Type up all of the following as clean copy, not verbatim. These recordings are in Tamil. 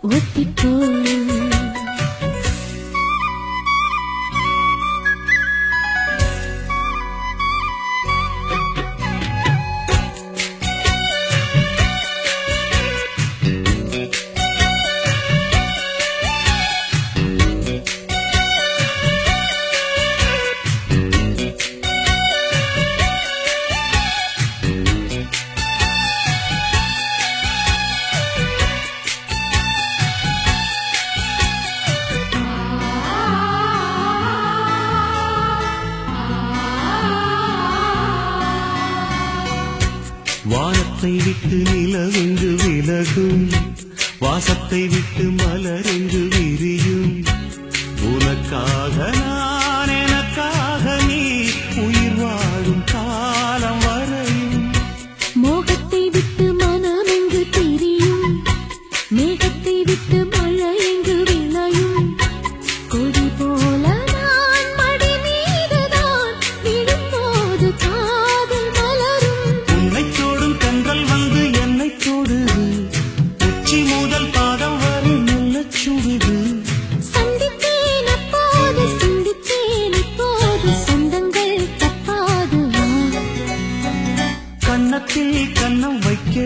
ஒத்திப்போ வானத்தை விட்டு நிலவென்று விலகும், வாசத்தை விட்டு மலரென்று விரியும். உனக்காக நான், எனக்காக நீ, உயிர் வாழும் காலம் வரையும். மோகத்தை விட்டு மனம் எங்கு திரியும், மேகத்தை விட்டு மழை எங்கு விளையும். கொடி போல நான் மடி மீதுதான் விடும்போது காதல் மலரும். உன்னை தோடும் கண்கள் வந்து என்னை தொடுது, உச்சி முதல் பாதம் வரை மெல்லச் சுடுது. சந்தித்தேன் அப்போது, சிந்தித்தேன் இப்போது, சொந்தங்கள் தப்பாது. கன்னத்தில் கன்னம் வைக்க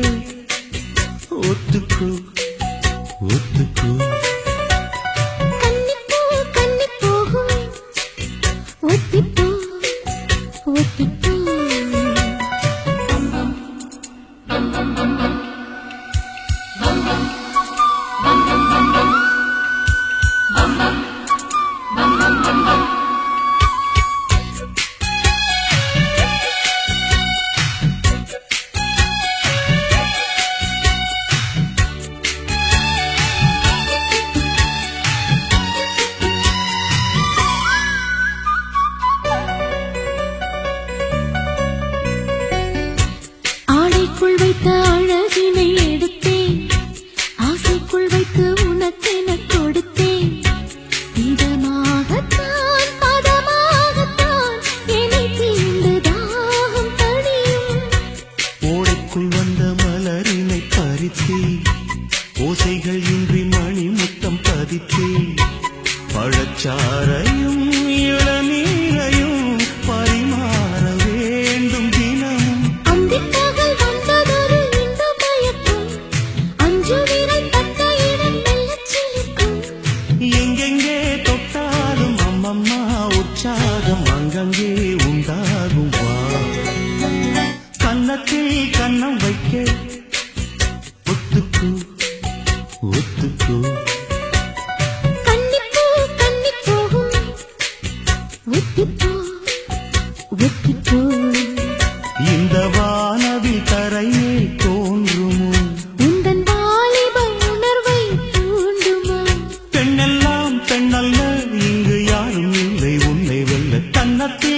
ஒத்துக்கோ ஒத்துக்கோ. கன்னிப்பூ கன்னி போகும், ஒத்திப்போ ஒத்திப்போ. ஆடைக்குள் வைத்த அழகினை எடுத்தேன், ஆசைக்குள் வைத்து உனக்கென கொடுத்தேன். இதமாகத்தான் பதமாகத்தான் என்னை தீண்டு தாகம் தணியும். ஓடைக்குள் வந்த மலரினை பறித்தே, ஓசைகள் இன்றி மணி முத்தம் பதித்தே. பழச்சாரையும் இளநீரையும் பரிமாற வேண்டும் தினமும். அந்திப்பகல் வந்ததொரு இந்த மயக்கம், அஞ்சு விரல் பட்ட இடம் மெல்லச் சிலிர்க்கும். எங்கெங்கே தொட்டாலும் அம்மம்மா உற்சாகம் அங்கங்கே உண்டாகும். வா கன்னத்தில் கன்னம் வைக்க ஒத்துக்கோ ஒத்துக்கோ. கன்னிப்பூ கன்னி போகும், ஒத்திப்போ ஒத்திப்போ. இந்த வானவில் தரையே தோன்றுமோ, உந்தன் வாலிப உணர்வை தூண்டுமா? பெண்ணெல்லாம் பெண்ணல்ல, இங்கு யாரும் இல்லை உன்னை வெல்ல. கன்னத்தில்